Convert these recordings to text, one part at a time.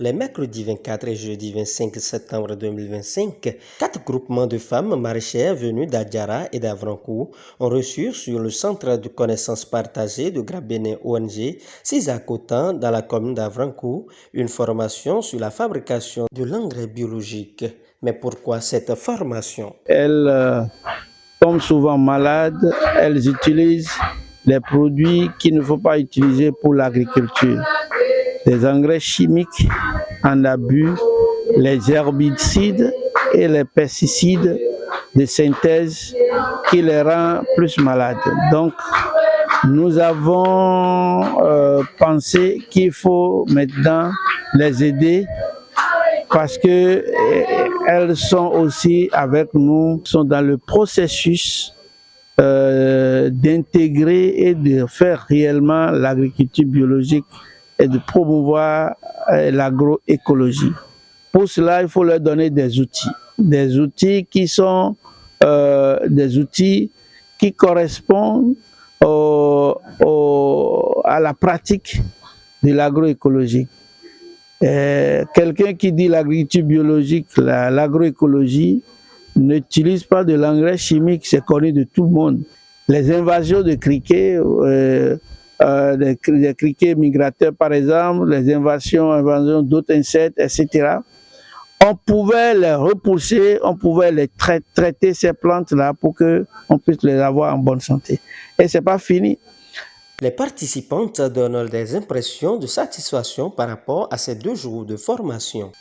Les mercredis 24 et jeudi 25 septembre 2025, 4 groupements de femmes maraîchères venues d'Adjara et d'Avrancourt ont reçu sur le centre de connaissances partagées de Grabene ONG, Sisakotan, dans la commune d'Avrancourt, une formation sur la fabrication de l'engrais biologique. Mais pourquoi cette formation? Elles tombent souvent malades, elles utilisent des produits qu'il ne faut pas utiliser pour l'agriculture. Des engrais chimiques en abus, les herbicides et les pesticides de synthèse qui les rend plus malades. Donc, nous avons pensé qu'il faut maintenant les aider parce qu'elles sont aussi avec nous, sont dans le processus d'intégrer et de faire réellement l'agriculture biologique et de promouvoir l'agroécologie. Pour cela, il faut leur donner des outils qui sont des outils qui correspondent à la pratique de l'agroécologie. Quelqu'un qui dit l'agriculture biologique, l'agroécologie, n'utilise pas de l'engrais chimique, c'est connu de tout le monde. Les invasions de criquets, des criquets migrateurs par exemple, les invasions d'autres insectes, etc. On pouvait les repousser, on pouvait les traiter ces plantes-là pour qu'on puisse les avoir en bonne santé. Et ce n'est pas fini. Les participantes donnent des impressions de satisfaction par rapport à ces 2 jours de formation.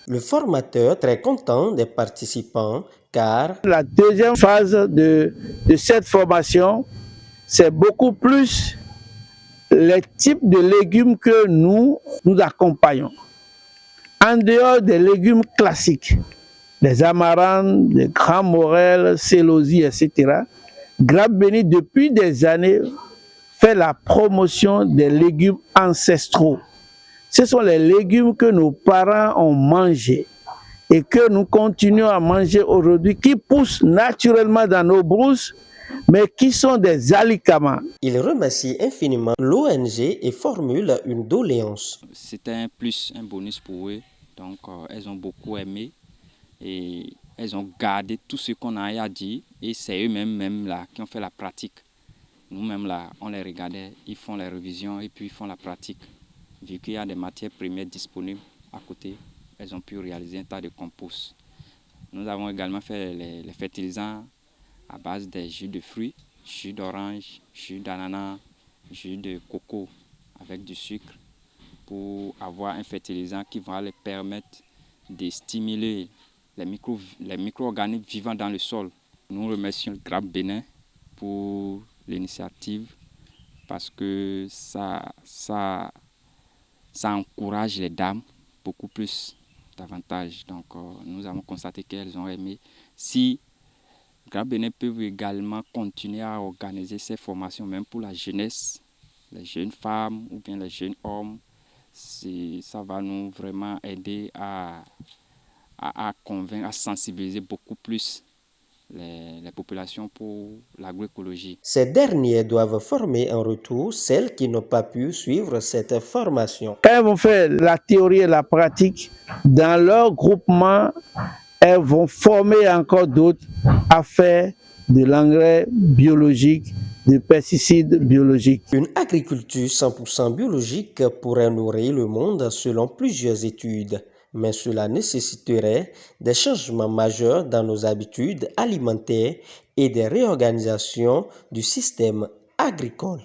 Le formateur très content des participants car la deuxième phase de cette formation, c'est beaucoup plus les types de légumes que nous accompagnons. En dehors des légumes classiques, les amarantes, les grands morels, célosi, etc., Grabene, depuis des années, fait la promotion des légumes ancestraux. Ce sont les légumes que nos parents ont mangés et que nous continuons à manger aujourd'hui, qui poussent naturellement dans nos brousses, mais qui sont des alicaments. Il remercie infiniment l'ONG et formule une doléance. C'était un plus, un bonus pour eux. Donc, elles ont beaucoup aimé et elles ont gardé tout ce qu'on a dit. Et c'est eux-mêmes là, qui ont fait la pratique. Nous-mêmes, là, on les regardait, ils font les révisions et puis ils font la pratique. Vu qu'il y a des matières premières disponibles à côté, elles ont pu réaliser un tas de compost. Nous avons également fait les fertilisants à base des jus de fruits, jus d'orange, jus d'ananas, jus de coco avec du sucre pour avoir un fertilisant qui va les permettre de stimuler les micro-organismes vivants dans le sol. Nous remercions le GRAB Bénin pour l'initiative parce que ça encourage les dames beaucoup plus, davantage. Donc nous avons constaté qu'elles ont aimé. Si le GRAB Bénin peut également continuer à organiser ces formations, même pour la jeunesse, les jeunes femmes ou bien les jeunes hommes, ça va nous vraiment aider à convaincre, à sensibiliser beaucoup plus les populations pour l'agroécologie. Ces derniers doivent former en retour celles qui n'ont pas pu suivre cette formation. Quand elles vont faire la théorie et la pratique, dans leur groupement, elles vont former encore d'autres à faire de l'engrais biologique, des pesticides biologiques. Une agriculture 100% biologique pourrait nourrir le monde selon plusieurs études, mais cela nécessiterait des changements majeurs dans nos habitudes alimentaires et des réorganisations du système agricole.